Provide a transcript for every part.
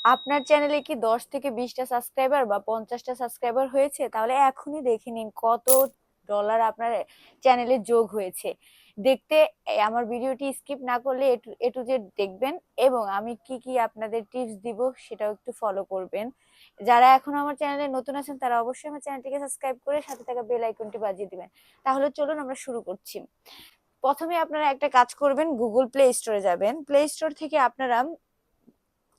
আপনার চ্যানেলে কি 10 থেকে 20টা সাবস্ক্রাইবার বা 50টা সাবস্ক্রাইবার হয়েছে? তাহলে এখনই দেখে নিন কত ডলার আপনার চ্যানেলে যোগ হয়েছে। দেখতে আমার ভিডিওটি স্কিপ না করলে এ টু জেড দেখবেন, এবং আমি কি কি আপনাদের টিপস দিব সেটাও একটু ফলো করবেন। যারা এখন আমার চ্যানেলে নতুন আছেন তারা অবশ্যই আমার চ্যানেলটিকে সাবস্ক্রাইব করে সাথে থাকা বেল আইকনটি বাজিয়ে দিবেন। তাহলে চলুন আমরা শুরু করছি। প্রথমে আপনারা একটা কাজ করবেন, গুগল প্লে স্টোরে যাবেন। প্লে স্টোর থেকে আপনারা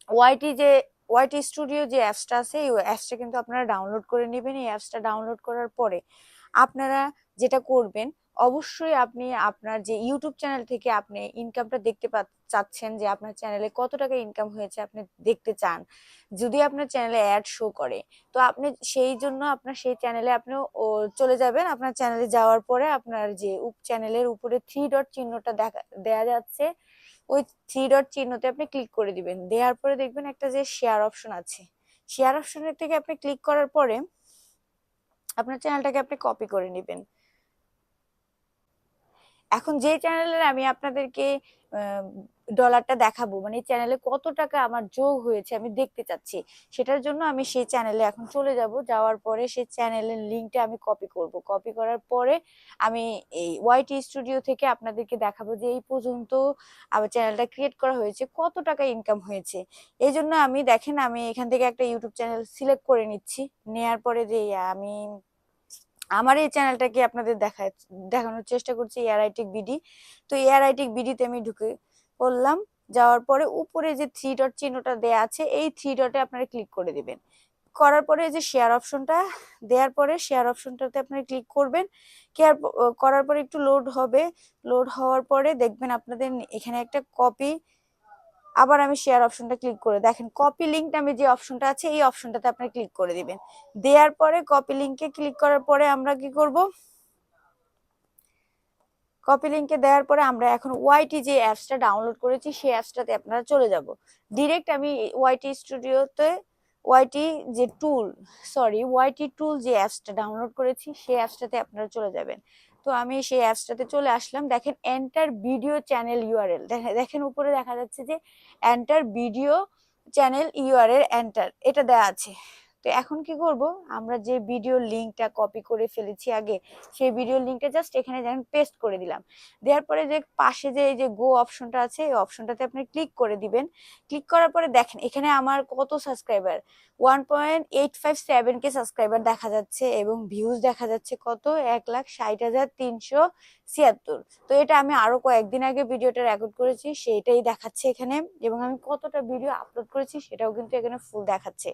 ওয়াইটি যে ওয়াইটি স্টুডিও যে অ্যাপসটা আছে, এই অ্যাপসটা কিন্তু আপনারা ডাউনলোড করে নেবেন। এই অ্যাপসটা ডাউনলোড করার পরে আপনারা যেটা করবেন, অবশ্যই আপনি আপনার যে ইউটিউব চ্যানেল থেকে আপনি ইনকামটা দেখতে চাচ্ছেন, যে আপনার চ্যানেলে কত টাকা ইনকাম হয়েছে আপনি দেখতে চান। যদি আপনার চ্যানেলে অ্যাড শো করে, তো আপনি সেই জন্য আপনার সেই চ্যানেলে আপনি চলে যাবেন। আপনার চ্যানেলে যাওয়ার পরে আপনার যে চ্যানেলের উপরে 3 ডট চিহ্নটা দেয়া যাচ্ছে, ওই 3 ডট চিহ্নতে আপনি ক্লিক করে দিবেন। দেওয়ার পরে দেখবেন একটা যে শেয়ার অপশন আছে, শেয়ার অপশনের থেকে আপনি ক্লিক করার পরে আপনার চ্যানেলটাকে আপনি কপি করে নেবেন। এখন যে চ্যানেলের আমি আপনাদেরকে ডলারটা দেখাবো, মানে চ্যানেলে কত টাকা আমার যোগ হয়েছে আমি দেখতে চাচ্ছি, সেটার জন্য আমি সেই চ্যানেলে এখন চলে যাব। যাওয়ার পরে সেই চ্যানেলের লিঙ্কটা আমি কপি করব। কপি করার পরে আমি এই ওয়াইটি স্টুডিও থেকে আপনাদেরকে দেখাবো যে এই পর্যন্ত আমার চ্যানেলটা ক্রিয়েট করা হয়েছে, কত টাকা ইনকাম হয়েছে। এই জন্য আমি দেখেন, আমি এখান থেকে একটা ইউটিউব চ্যানেল সিলেক্ট করে নিচ্ছি। নেয়ার পরে যে আমি আমার এই চ্যানেলটাকে আপনাদের দেখানোর চেষ্টা করছি, এআরআইটিক বিডি। তো এআরআইটিক বিডিতে আমি ঢুকে পড়লাম। যাওয়ার পরে উপরে যে 3 ডট চিহ্নটা দেয়া আছে, এই 3 ডটে আপনারা ক্লিক করে দিবেন। করার পরে এই যে শেয়ার অপশনটা দেওয়ার পরে শেয়ার অপশনটাতে আপনারা ক্লিক করবেন। কেয়ার করার পরে একটু লোড হবে। লোড হওয়ার পরে দেখবেন আপনাদের এখানে একটা কপি। আবার আমি শেয়ার অপশনটা ক্লিক করে দেখেন, কপি লিঙ্ক নামে যে অপশনটা আছে, এই অপশনটাতে আপনি ক্লিক করে দিবেন। দেওয়ার পরে কপি লিঙ্কে ক্লিক করার পরে আমরা কি করব, কপি লিঙ্কে দেওয়ার পরে আমরা এখন ওয়াইটি যে অ্যাপসটা ডাউনলোড করেছি সেই অ্যাপসটাতে আপনারা চলে যাব। ডিরেক্ট আমি ওয়াইটি স্টুডিওতে ওয়াইটি যে টুল ওয়াইটি টুল যে অ্যাপসটা ডাউনলোড করেছি সেই অ্যাপসটাতে আপনারা চলে যাবেন। তো আমি সেই অ্যাপসটাতে চলে আসলাম। দেখেন এন্টার ভিডিও চ্যানেল ইউআরএল, দেখেন উপরে দেখা যাচ্ছে যে enter video channel URL enter, এটা দেওয়া আছে। তো এখন কি করব, আমরা যে ভিডিও লিংকটা কপি করে ফেলেছি আগে, সেই ভিডিও লিংকটা জাস্ট এখানে যেন পেস্ট করে দিলাম। দেওয়ার পরে যে পাশে যে এই যে গো অপশনটা আছে, এই অপশনটাতে আপনি ক্লিক করে দিবেন। ক্লিক করার পরে দেখেন এখানে আমার কত সাবস্ক্রাইবার, 1.857 কে সাবস্ক্রাইবার দেখা যাচ্ছে, এবং ভিউজ দেখা যাচ্ছে কত, 1,60,376। তো এটা আমি আরো কয়েকদিন আগে ভিডিওটা রেকর্ড করেছি, সেইটাই দেখাচ্ছে এখানে। এবং আমি কতটা ভিডিও আপলোড করেছি সেটাও কিন্তু এখানে ফুল দেখাচ্ছে।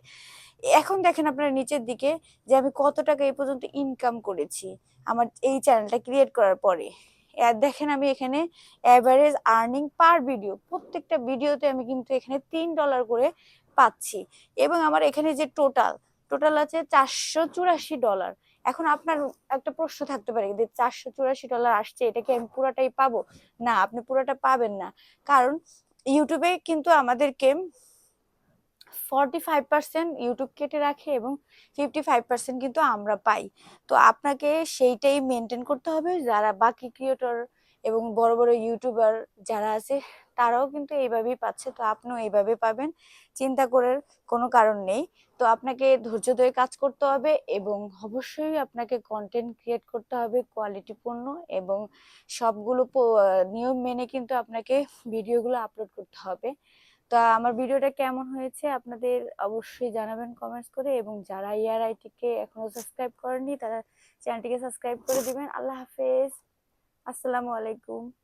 এখন দেখেন আপনারা নিচের দিকে যে আমি কত টাকা এই পর্যন্ত ইনকাম করেছি আমার এই চ্যানেলটা ক্রিয়েট করার পরে। দেখেন আমি এখানে অ্যাভারেজ আর্নিং পার ভিডিও, প্রত্যেকটা ভিডিওতে আমি কিন্তু এখানে $3 করে পাচ্ছি। এবং আমার এখানে যে টোটাল টোটাল আছে $484। এখন আপনার একটা প্রশ্ন থাকতে পারে যে $484 আসছে, এটা কি আমি পুরোটাই পাবো? না, আপনি পুরোটা পাবেন না। কারণ ইউটিউবে কিন্তু আমাদেরকে 45% ইউটিউব কেটে রাখে, এবং 55% কিন্তু আমরা পাই। তো আপনাকে সেইটাই মেনটেন করতে হবে। যারা বাকি ক্রিয়েটর এবং বড় বড় ইউটিউবার যারা আছে, তারাও কিন্তু এইভাবেই পাচ্ছে, তো আপনিও এইভাবে পাবেন। চিন্তা করার কোনো কারণ নেই। তো আপনাকে ধৈর্য ধরে কাজ করতে হবে, এবং অবশ্যই আপনাকে কন্টেন্ট ক্রিয়েট করতে হবে কোয়ালিটিপূর্ণ, এবং সবগুলো নিয়ম মেনে কিন্তু আপনাকে ভিডিওগুলো আপলোড করতে হবে। তা আমার ভিডিওটা কেমন হয়েছে আপনাদের অবশ্যই জানাবেন কমেন্টস করে, এবং যারা ইয়ারআইটি কে এখনো সাবস্ক্রাইব করেননি তারা চ্যানেলটিকে সাবস্ক্রাইব করে দিবেন। আল্লাহ হাফেজ, আসসালামু আলাইকুম।